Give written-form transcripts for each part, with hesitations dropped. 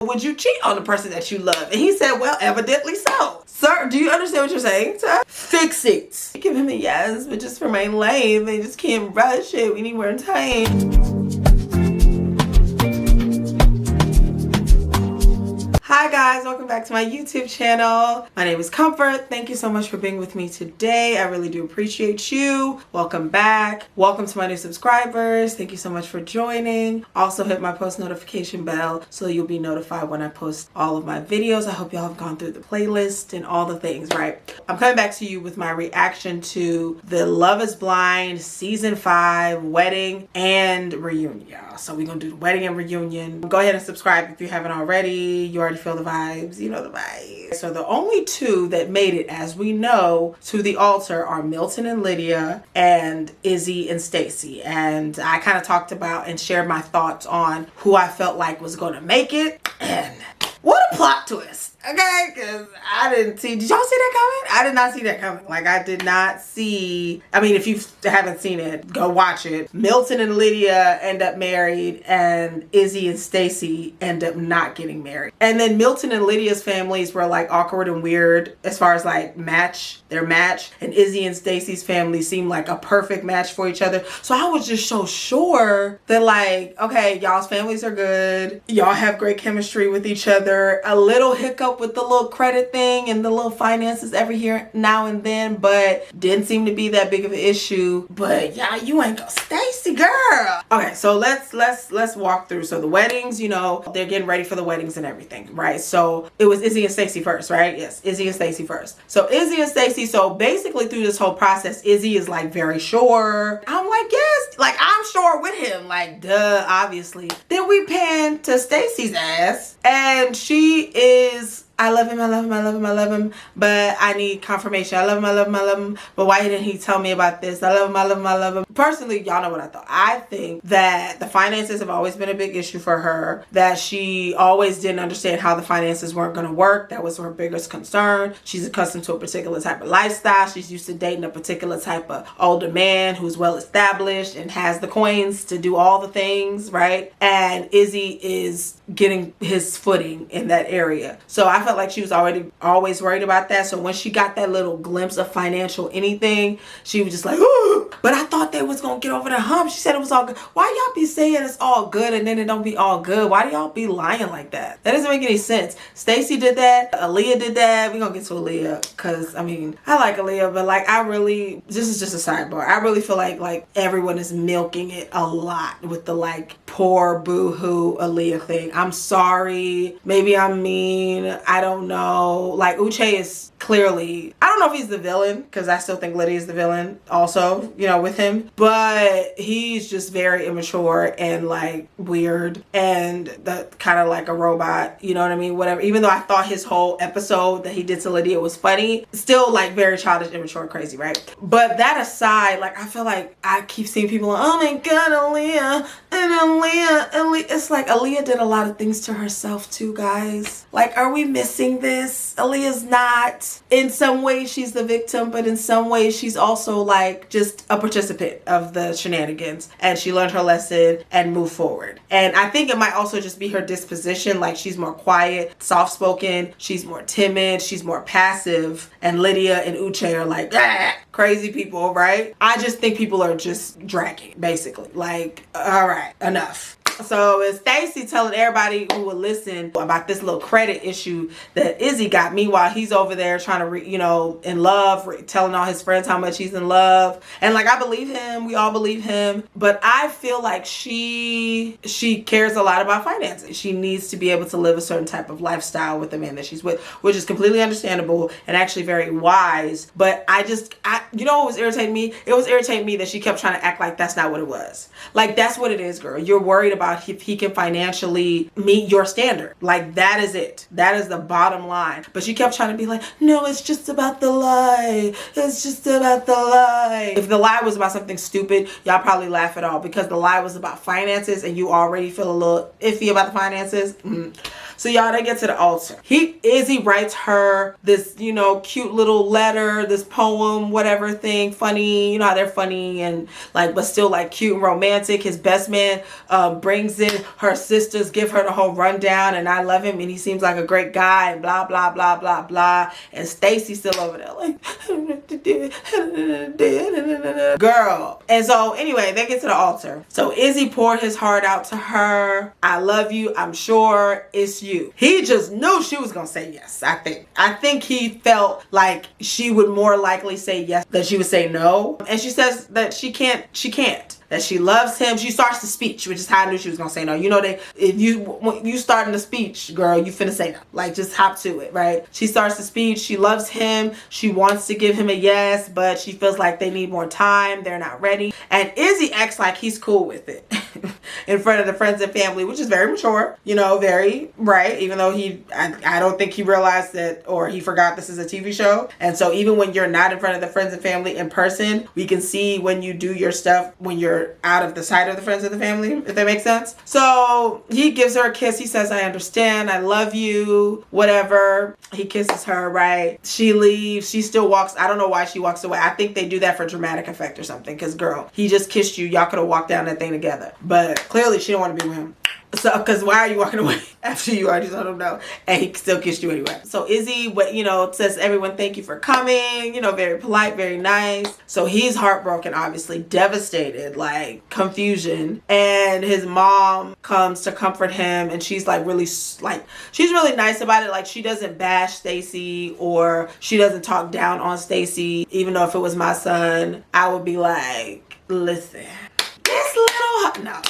would you cheat on the person that you love? And he said, well, evidently so. Sir, do you understand what you're saying, sir? Fix it. Give him a yes, but just remain lame. They just can't rush it. We need more time. Hi guys, welcome back to my YouTube channel. My name is Comfort. Thank you so much for being with me today. I really do appreciate you. Welcome back. Welcome to my new subscribers. Thank you so much for joining. Also hit my post notification bell so you'll be notified when I post all of my videos. I hope y'all have gone through the playlist and all the things, right? I'm coming back to you with my reaction to the Love is Blind Season 5 wedding and reunion, y'all. So we're gonna do the wedding and reunion. Go ahead and subscribe if you haven't already. You already feel the vibes, you know the vibes. So the only two that made it, as we know, to the altar are Milton and Lydia and Izzy and Stacy. And I kind of talked about and shared my thoughts on who I felt like was going to make it. And what a plot twist. Okay, because I didn't see, did y'all see that coming? I did not see that coming. Like, I did not see, I mean, if you haven't seen it, go watch it. Milton and Lydia end up married and Izzy and Stacy end up not getting married. And then Milton and Lydia's families were like awkward and weird as far as like their match. And Izzy and Stacy's family seemed like a perfect match for each other. So I was just so sure that like, okay, y'all's families are good. Y'all have great chemistry with each other. A little hiccup with the little credit thing and the little finances every here now and then, but didn't seem to be that big of an issue. But yeah, you ain't go Stacy, girl. Okay, so let's walk through. So the weddings, you know, they're getting ready for the weddings and everything, right? So it was Izzy and Stacy first, right? Yes, Izzy and Stacy first. So Izzy and Stacy, so basically through this whole process, Izzy is like very sure. I'm like, yes, like I'm sure with him, like duh, obviously. Then we pan to Stacy's ass and she is, I love him, I love him, I love him, I love him, but I need confirmation. I love him, I love him, I love him, but why didn't he tell me about this? I love him, I love him, I love him. Personally, y'all know what I thought. I think that the finances have always been a big issue for her, that she always didn't understand how the finances weren't going to work. That was her biggest concern. She's accustomed to a particular type of lifestyle. She's used to dating a particular type of older man who's well established and has the coins to do all the things, right? And Izzy is getting his footing in that area. So I felt like she was always worried about that. So when she got that little glimpse of financial anything, she was just like, ooh. But I thought they was gonna get over the hump. She said it was all good. Why y'all be saying it's all good and then it don't be all good? Why do y'all be lying like that? That doesn't make any sense. Stacy did that. Aaliyah did that. We're gonna get to Aaliyah because I mean I like Aaliyah, but like this is just a sidebar. I really feel like everyone is milking it a lot with the like poor boo-hoo Aaliyah thing. I'm sorry. Maybe I'm mean. I don't know. Like Uche is clearly, I don't know if he's the villain because I still think Lydia is the villain also, you know, with him, but he's just very immature and like weird and that kind of like a robot, you know what I mean? Whatever. Even though I thought his whole episode that he did to Lydia was funny, still like very childish, immature, crazy, right? But that aside, like I feel like I keep seeing people, oh my god, Aaliyah and Aaliyah. It's like Aaliyah did a lot of things to herself too, guys. Like, are we missing this? Aaliyah's not. In some ways she's the victim, but in some ways she's also like just a participant of the shenanigans, and she learned her lesson and moved forward. And I think it might also just be her disposition. Like she's more quiet, soft-spoken, she's more timid, she's more passive, and Lydia and Uche are like crazy people, right? I just think people are just dragging, basically. Like, all right, enough. So it's Stacy telling everybody who will listen about this little credit issue that Izzy got. Meanwhile, he's over there trying to, in love, telling all his friends how much he's in love. And like, I believe him. We all believe him. But I feel like she cares a lot about finances. She needs to be able to live a certain type of lifestyle with the man that she's with, which is completely understandable and actually very wise. But you know what was irritating me? It was irritating me that she kept trying to act like that's not what it was. Like, that's what it is, girl. You're worried about if he can financially meet your standard. Like, that is it. That is the bottom line. But she kept trying to be like, no, it's just about the lie. It's just about the lie. If the lie was about something stupid, y'all probably laugh at all, because the lie was about finances and you already feel a little iffy about the finances. So y'all, they get to the altar. Izzy writes her this, you know, cute little letter, this poem, whatever thing, funny. You know how they're funny and like, but still like cute and romantic. His best man brings in her sisters, give her the whole rundown, and I love him and he seems like a great guy and blah blah blah blah blah. And Stacy's still over there like girl. And so anyway, they get to the altar. So Izzy poured his heart out to her. I love you. I'm sure it's you. He just knew she was gonna say yes. I think he felt like she would more likely say yes than she would say no. And she says that she can't. That she loves him. She starts the speech, which is how I knew she was gonna say no. You know, when you starting the speech, girl, you finna say no. Like, just hop to it, right? She starts the speech. She loves him. She wants to give him a yes, but she feels like they need more time. They're not ready. And Izzy acts like he's cool with it in front of the friends and family, which is very mature, you know, very right. Even though I don't think he realized that, or he forgot this is a TV show. And so even when you're not in front of the friends and family in person, we can see when you do your stuff when you're out of the sight of the friends and the family, if that makes sense. So he gives her a kiss. He says, I understand. I love you. Whatever. He kisses her, right? She leaves. She still walks. I don't know why she walks away. I think they do that for dramatic effect or something. Because, girl, he just kissed you. Y'all could have walked down that thing together. But clearly she don't want to be with him. So, because why are you walking away after you already told him no? And he still kissed you anyway. So Izzy, you know, says, everyone, thank you for coming. You know, very polite, very nice. So he's heartbroken, obviously, devastated, like confusion. And his mom comes to comfort him. And she's like really, she's really nice about it. Like, she doesn't bash Stacy or she doesn't talk down on Stacy. Even though if it was my son, I would be like, listen. This little no,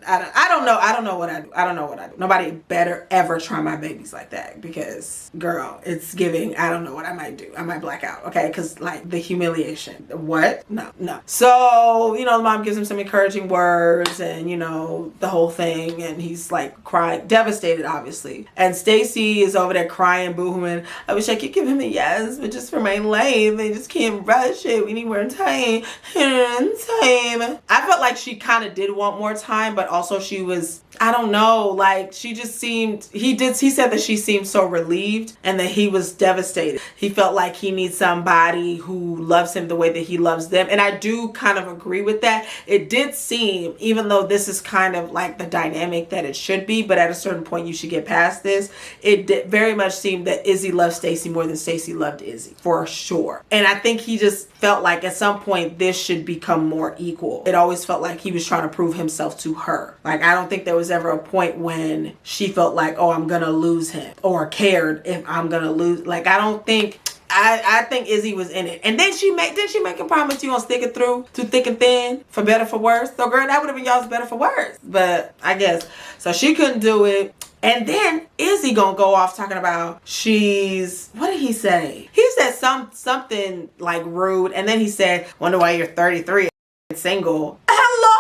I don't know what I do. Nobody better ever try my babies like that, because girl, it's giving. I don't know what I might do. I might black out, okay? Because like the humiliation. What? No. So you know, the mom gives him some encouraging words, and you know the whole thing, and he's like crying, devastated, obviously. And Stacy is over there crying, boohooing. I wish I could give him a yes, but just remain lame. They just can't rush it. We need more time. I felt like she kind of did want more time, but also she was, I don't know, like she just seemed, he said that she seemed so relieved and that he was devastated. He felt like he needs somebody who loves him the way that he loves them. And I do kind of agree with that. It did seem, even though this is kind of like the dynamic that it should be, but at a certain point you should get past this, it did very much seem that Izzy loved Stacy more than Stacy loved Izzy, for sure. And I think he just felt like at some point this should become more equal. It always felt like he was trying to prove himself to her. Like, I don't think there was ever a point when she felt like, oh, I'm gonna lose him, or cared if I'm gonna lose. Like, I don't think, I think Izzy was in it. And then didn't she make a promise you gonna stick it through thick and thin, for better for worse? So girl, that would have been y'all's better for worse. But I guess so she couldn't do it. And then Izzy gonna go off talking about what did he say? He said something like rude, and then he said, wonder why you're 33 and single. Hello?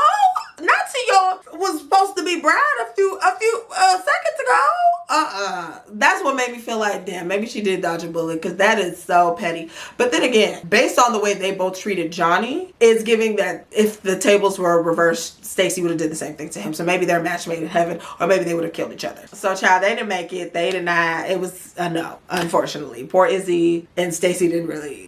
Not to your was supposed to be bride a few seconds ago. That's what made me feel like, damn, maybe she did dodge a bullet, because that is so petty. But then again, based on the way they both treated Johnny, it's giving that if the tables were reversed, Stacy would have did the same thing to him. So maybe they're a match made in heaven, or maybe they would have killed each other. So child, they didn't make it. They did not. It was a no, unfortunately. Poor Izzy. And Stacy didn't really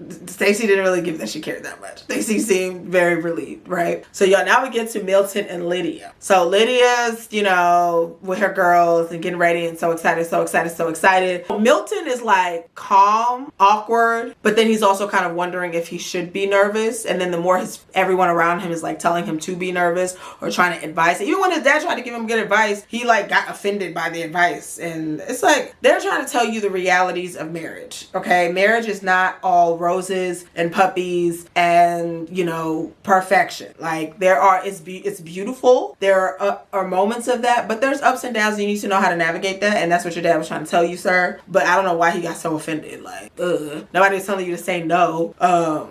give that she cared that much. Stacy seemed very relieved, right? So y'all, now we get to Milton and Lydia. So Lydia's, you know, with her girls and getting ready and so excited. Milton is like calm, awkward, but then he's also kind of wondering if he should be nervous. And then the more everyone around him is like telling him to be nervous or trying to advise. Even when his dad tried to give him good advice, he like got offended by the advice. And it's like, they're trying to tell you the realities of marriage. Okay. Marriage is not all roses and puppies and, you know, perfection. Like it's beautiful. There are moments of that, but there's ups and downs. And you need to know how to navigate that. And that's what your dad was trying to tell you, sir. But I don't know why he got so offended. Like, nobody was telling you to say no.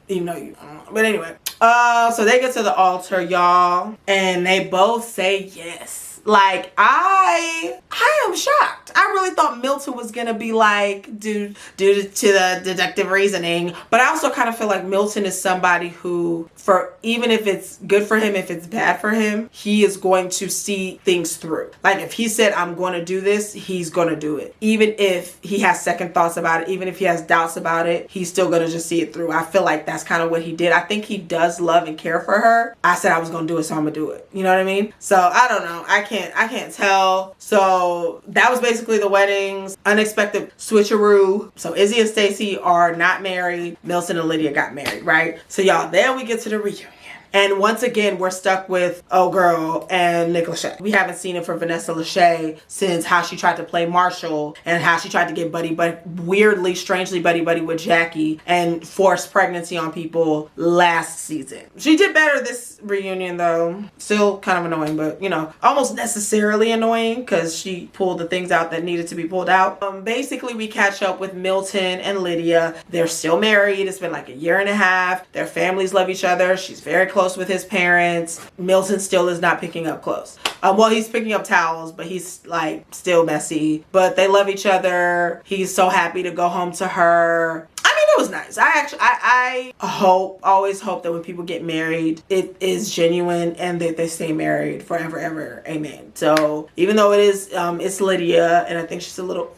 Even though you, but anyway. So they get to the altar, y'all, and they both say yes. Like, I am shocked. I really thought Milton was gonna be like, due to the deductive reasoning, but I also kind of feel like Milton is somebody who, for even if it's good for him, if it's bad for him, he is going to see things through. Like if he said, I'm going to do this, he's going to do it. Even if he has second thoughts about it, even if he has doubts about it, he's still going to just see it through. I feel like that's kind of what he did. I think he does love and care for her. I said I was going to do it, so I'm going to do it. You know what I mean? So I don't know. I can't tell. So that was basically the weddings. Unexpected switcheroo. So Izzy and Stacey are not married. Milton and Lydia got married, right? So y'all, then we get to the reunion. And once again, we're stuck with Oh Girl and Nick Lachey. We haven't seen it for Vanessa Lachey since how she tried to play Marshall and how she tried to get weirdly, strangely buddy with Jackie and force pregnancy on people last season. She did better this reunion though. Still kind of annoying, but you know, almost necessarily annoying because she pulled the things out that needed to be pulled out. Basically, we catch up with Milton and Lydia. They're still married. It's been like a year and a half. Their families love each other. She's very close with his parents. Milton still is not picking up clothes. Well, he's picking up towels, but he's like still messy. But they love each other. He's so happy to go home to her. I mean, it was nice. I always hope that when people get married, it is genuine and that they stay married forever, ever. Amen. So even though it is, it's Lydia, and I think she's a little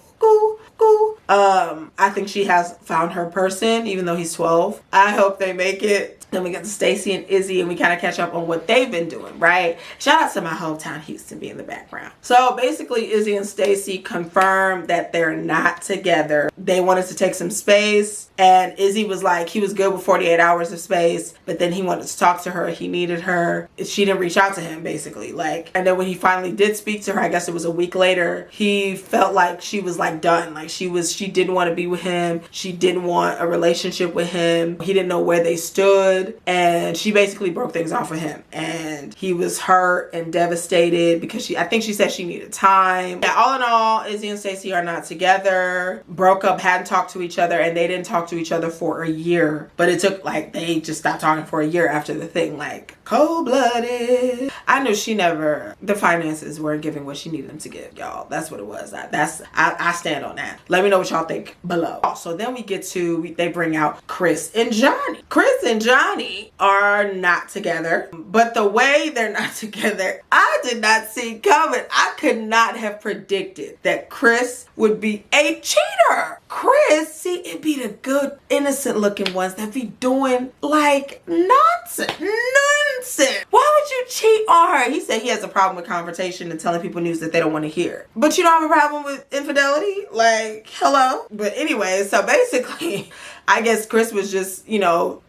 I think she has found her person, even though he's 12. I hope they make it. Then we get to Stacey and Izzy, and we kind of catch up on what they've been doing, right? Shout out to my hometown, Houston, being in the background. So basically, Izzy and Stacey confirmed that they're not together. They wanted to take some space, and Izzy was like, he was good with 48 hours of space, but then he wanted to talk to her. He needed her. She didn't reach out to him, basically. And then when he finally did speak to her, I guess it was a week later, he felt like she was like done. Like she didn't want to be with him. She didn't want a relationship with him. He didn't know where they stood. And she basically broke things off with him, and he was hurt and devastated because I think she said she needed time. Yeah, all in all, Izzy and Stacey are not together, broke up, hadn't talked to each other, and they didn't talk to each other for a year. But it took they just stopped talking for a year after the thing, like cold-blooded. I knew the finances weren't giving what she needed them to give, y'all. That's what it was. I stand on that. Let me know what y'all think below. So then we get to, they bring out Chris and Johnny. Chris and Johnny are not together, but the way they're not together, I did not see coming. I could not have predicted that Chris would be a cheater. Chris, see, it'd be the good, innocent looking ones that be doing like nonsense. Why would you cheat on her? He said he has a problem with confrontation and telling people news that they don't want to hear. But you don't have a problem with infidelity? Like, hello? But anyway, so basically, I guess Chris was just,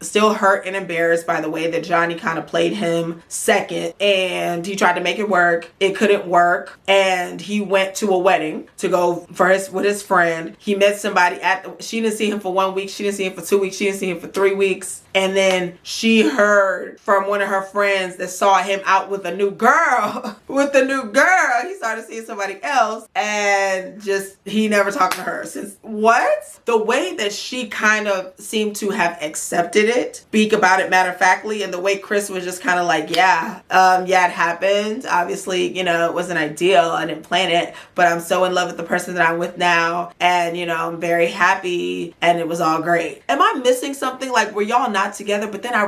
still hurt and embarrassed by the way that Johnny kind of played him second, and he tried to make it work. It couldn't work, and he went to a wedding to go with his friend. He met somebody she didn't see him for 1 week. She didn't see him for 2 weeks. She didn't see him for 3 weeks. And then she heard from one of her friends that saw him out with a new girl. He started seeing somebody else, and he never talked to her since. What? The way that she kind of seemed to have accepted it, speak about it matter-of-factly, and the way Chris was just kind of like, yeah, it happened. Obviously, it wasn't ideal. I didn't plan it, but I'm so in love with the person that I'm with now, and, I'm very happy, and it was all great. Am I missing something? Like, were y'all not together? But then I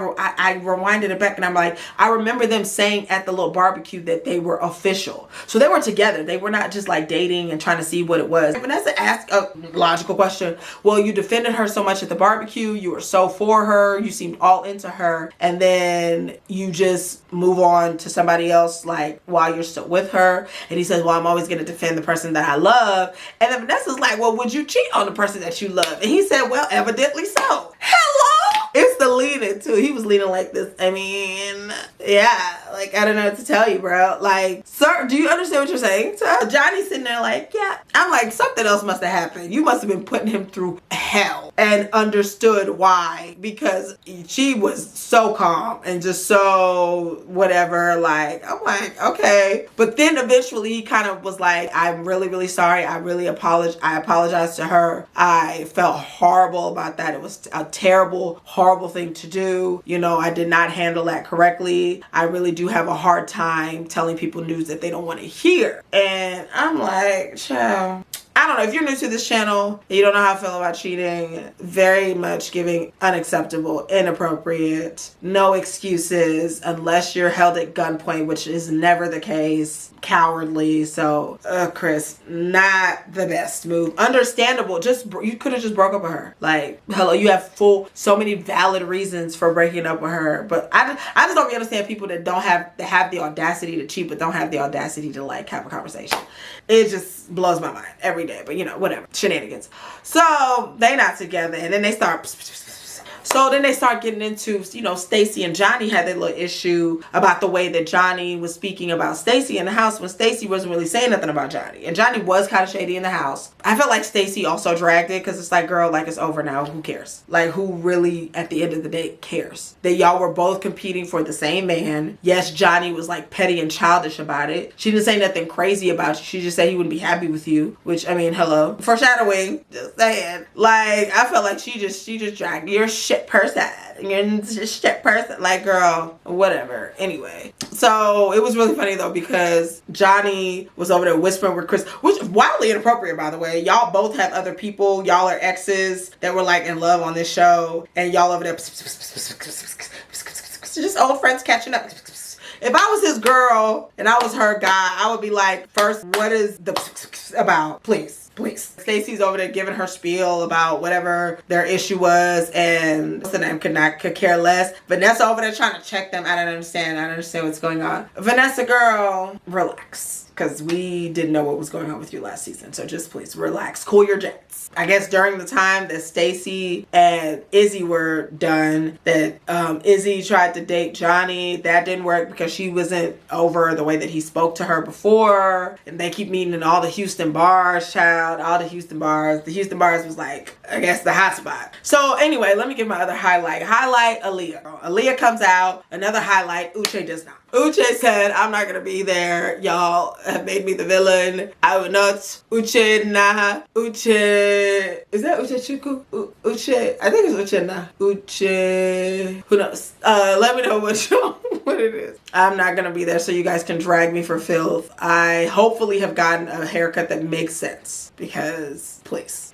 rewinded it back, and I'm like, I remember them saying at the little barbecue that they were official. So they were together. They were not just like dating and trying to see what it was. Vanessa asked a logical question. Well, you defended her so much at the barbecue. You were so for her. You seemed all into her. And then you just move on to somebody else, like, while you're still with her. And he says, well, I'm always going to defend the person that I love. And then Vanessa's like, well, would you cheat on the person that you love? And he said, well, evidently so. Hello? It's the leaning too. He was leaning like this. I mean, yeah, like, I don't know what to tell you, bro. Like, sir, do you understand what you're saying? So Johnny's sitting there like, yeah. I'm like, something else must have happened. You must have been putting him through hell, and understood why, because she was so calm and just so whatever. Like, I'm like, okay. But then eventually he kind of was like, I'm really, really sorry. I apologize to her. I felt horrible about that. It was a terrible, horrible thing to do. I did not handle that correctly. I really do have a hard time telling people news that they don't want to hear. And I'm like, child, I don't know, if you're new to this channel and you don't know how I feel about cheating, very much giving unacceptable, inappropriate, no excuses unless you're held at gunpoint, which is never the case, cowardly. So Chris, not the best move. Understandable, just you could have just broke up with her. Like, hello, you have so many valid reasons for breaking up with her, but I just don't really understand people that have the audacity to cheat but don't have the audacity to like have a conversation. It just blows my mind every day, but you know, whatever, shenanigans. So they not together, and then they start getting into, you know, Stacy and Johnny had their little issue about the way that Johnny was speaking about Stacy in the house when Stacy wasn't really saying nothing about Johnny. And Johnny was kind of shady in the house. I felt like Stacy also dragged it because it's like, girl, like, it's over now. Who cares? Like, who really, at the end of the day, cares? That y'all were both competing for the same man. Yes, Johnny was like petty and childish about it. She didn't say nothing crazy about you. She just said he wouldn't be happy with you, which, I mean, hello. Foreshadowing, just saying. Like, I felt like she just dragged your shit person. You're just shit person. Like, girl, whatever. Anyway, so it was really funny though, because Johnny was over there whispering with Chris, which is wildly inappropriate, by the way. Y'all both have other people. Y'all are exes that were like in love on this show, and y'all over there just old friends catching up. If I was his girl and I was her guy, I would be like, first, what is the about? Please. Stacy's over there giving her spiel about whatever their issue was, and what's the name, could care less. Vanessa over there trying to check them. I don't understand what's going on. Vanessa, girl, relax. Because we didn't know what was going on with you last season. So just please relax. Cool your jets. I guess during the time that Stacy and Izzy were done, that Izzy tried to date Johnny. That didn't work because she wasn't over the way that he spoke to her before. And they keep meeting in all the Houston bars, child. All the Houston bars. The Houston bars was like, I guess, the hot spot. So anyway, let me give my other highlight. Highlight, Aaliyah. Aaliyah comes out. Another highlight, Uche does not. Uche said, I'm not gonna be there. Y'all have made me the villain. I will not. Uche nah. Uche. Is that Uche Chuku? Uche. I think it's Uche nah. Uche. Who knows? Let me know what it is. I'm not gonna be there so you guys can drag me for filth. I hopefully have gotten a haircut that makes sense, because please.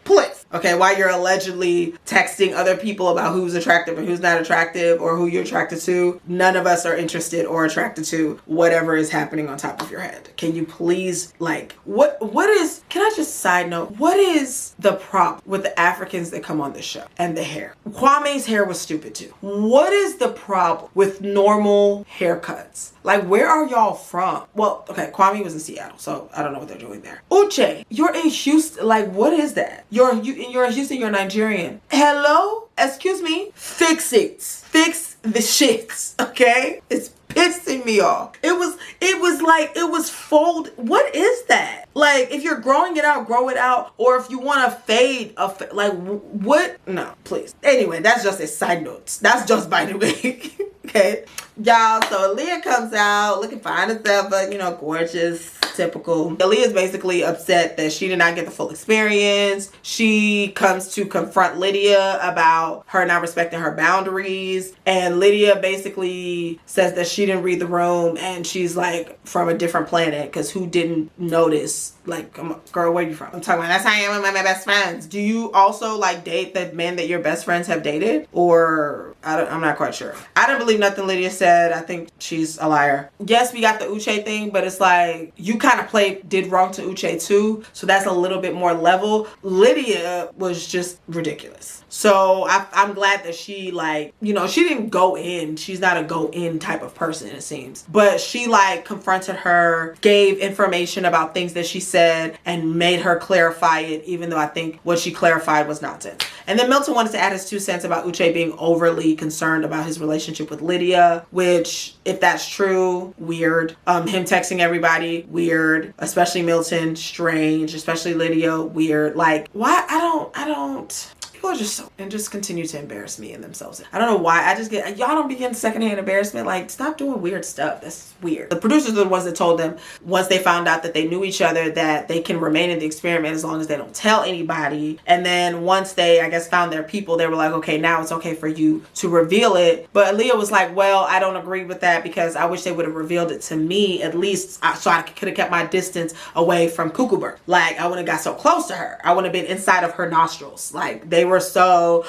Okay, while you're allegedly texting other people about who's attractive and who's not attractive, or who you're attracted to, none of us are interested or attracted to whatever is happening on top of your head. Can you please, like, what is, can I just side note, what is the problem with the Africans that come on this show and the hair? Kwame's hair was stupid too. What is the problem with normal haircuts? Like, where are y'all from? Well, okay, Kwame was in Seattle, so I don't know what they're doing there. Uche, you're in Houston. Like, what is that? You're in Houston, you're Nigerian. Hello? Excuse me? Fix it. Fix the shit, okay? It's pissing me off. It was fold. What is that? Like, if you're growing it out, grow it out. Or if you want to fade, like, what? No, please. Anyway, that's just a side note. That's just by the way. Okay, y'all, so Aaliyah comes out looking fine as ever, you know, gorgeous, typical. Aaliyah's basically upset that she did not get the full experience. She comes to confront Lydia about her not respecting her boundaries, and Lydia basically says that she didn't read the room and she's like from a different planet, because who didn't notice? Like, girl, where are you from? I'm talking about, that's how I am with my best friends. Do you also like date the men that your best friends have dated? Or I'm not quite sure. I don't believe nothing Lydia said. I think she's a liar. Yes, we got the Uche thing, but it's like, you kind of did wrong to Uche too. So that's a little bit more level. Lydia was just ridiculous. So I'm glad that she, like, you know, she didn't go in. She's not a go in type of person, it seems. But she like confronted her, gave information about things that she said, and made her clarify it, even though I think what she clarified was nonsense. And then Milton wanted to add his 2 cents about Uche being overly concerned about his relationship with Lydia, which, if that's true, weird. Him texting everybody, weird. Especially Milton, strange. Especially Lydia, weird. Like, why? I don't. People are just so, and just continue to embarrass me and themselves. I don't know why. I just get, y'all don't be getting secondhand embarrassment. Like, stop doing weird stuff. That's weird. The producers are the ones that told them, once they found out that they knew each other, that they can remain in the experiment as long as they don't tell anybody. And then once they, I guess, found their people, they were like, okay, now it's okay for you to reveal it. But Aaliyah was like, well, I don't agree with that because I wish they would have revealed it to me at least, so I could have kept my distance away from Cuckoo Bird. Like, I wouldn't have got so close to her. I wouldn't have been inside of her nostrils. Like, they were so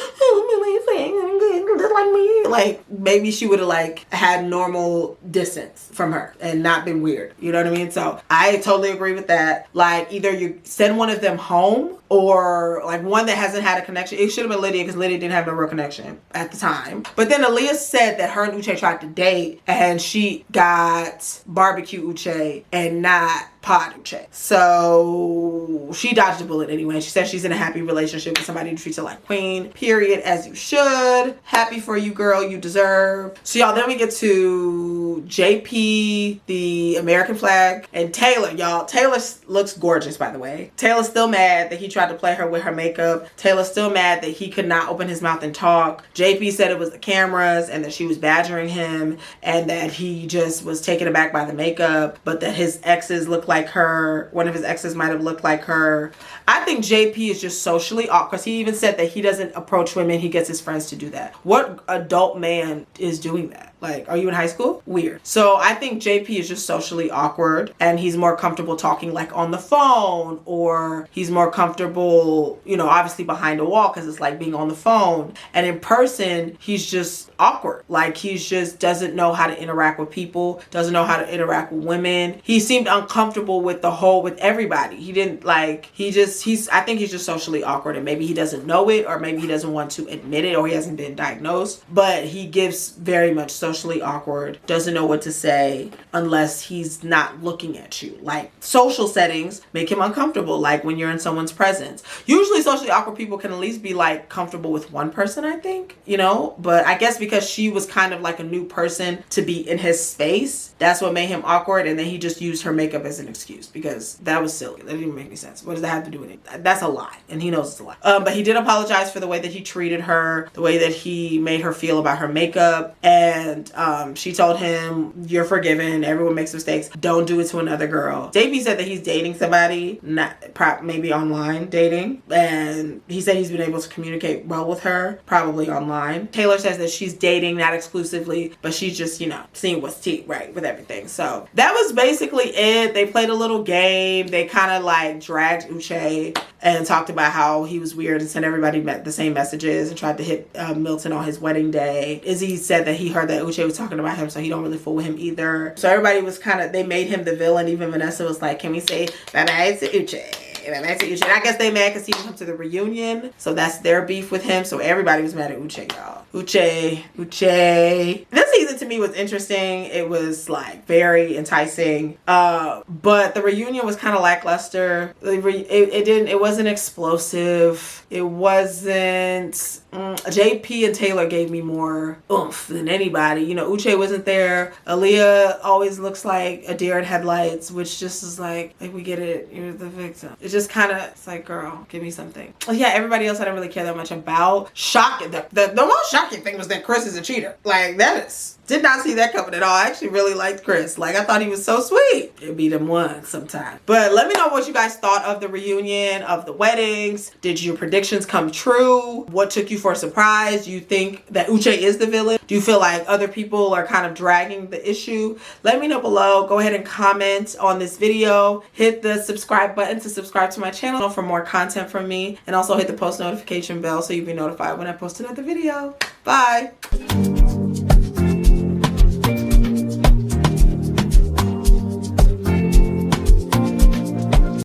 like me. Like, maybe she would have like had normal distance from her and not been weird. You know what I mean? So I totally agree with that. Like, either you send one of them home, or like one that hasn't had a connection. It should have been Lydia because Lydia didn't have no real connection at the time. But then Aaliyah said that her and Uche tried to date and she got barbecue Uche and not pod Uche. So she dodged a bullet anyway. She said she's in a happy relationship with somebody who treats her like queen. Period. As you should. Happy for you, girl. You deserve. So y'all, then we get to JP, the American flag, and Taylor. Y'all, Taylor looks gorgeous, by the way. Taylor's still mad that he tried to play her with her makeup. Taylor's still mad that he could not open his mouth and talk. JP said it was the cameras and that she was badgering him and that he just was taken aback by the makeup, but that his exes look like her. One of his exes might have looked like her. I think JP is just socially awkward because he even said that he doesn't approach women. He gets his friends to do that. What adult man is doing that? Like, are you in high school? Weird. So I think JP is just socially awkward and he's more comfortable talking like on the phone, or he's more comfortable, you know, obviously behind a wall because it's like being on the phone. And in person, he's just awkward. Like, he's just doesn't know how to interact with people, doesn't know how to interact with women. He seemed uncomfortable with with everybody. He didn't like, I think he's just socially awkward, and maybe he doesn't know it, or maybe he doesn't want to admit it, or he hasn't been diagnosed, but he gives very much socially awkward, doesn't know what to say unless he's not looking at you. Like, social settings make him uncomfortable, like when you're in someone's presence. Usually socially awkward people can at least be like comfortable with one person, I think, you know, but I guess because she was kind of like a new person to be in his space, that's what made him awkward. And then he just used her makeup as an excuse because that was silly. That didn't even make any sense. What does that have to do with it? That's a lie, and he knows it's a lie. But he did apologize for the way that he treated her, the way that he made her feel about her makeup, and she told him, you're forgiven, everyone makes mistakes, don't do it to another girl. JP said that he's dating somebody, maybe online dating, and he said he's been able to communicate well with her, probably online. Taylor says that she's dating, not exclusively, but she's just, you know, seeing what's right with everything. So that was basically it. They played a little game. They kind of like dragged Uche and talked about how he was weird and sent everybody the same messages and tried to hit Milton on his wedding day. Izzy said that he heard that Uche was talking about him, so he don't really fool with him either. So everybody was they made him the villain. Even Vanessa was like, can we say bye-bye to Uche? And I guess they mad because he didn't come to the reunion, so that's their beef with him. So everybody was mad at Uche, y'all. Uche. This season to me was interesting. It was like very enticing, but the reunion was kind of lackluster. It wasn't explosive. It wasn't. JP and Taylor gave me more oomph than anybody. You know, Uche wasn't there. Aaliyah always looks like a deer in headlights, which just is like we get it. You're the victim. It's just kind of, it's like, girl, give me something. Yeah, everybody else I didn't really care that much about. Shocking. The most shocking thing was that Chris is a cheater. Like, did not see that coming at all. I actually really liked Chris. Like, I thought he was so sweet. It'd be them ones sometime. But let me know what you guys thought of the reunion, of the weddings. Did your predictions come true? What took you for a surprise? Do you think that Uche is the villain? Do you feel like other people are kind of dragging the issue? Let me know below. Go ahead and comment on this video. Hit the subscribe button to subscribe to my channel for more content from me. And also hit the post notification bell so you'll be notified when I post another video. Bye.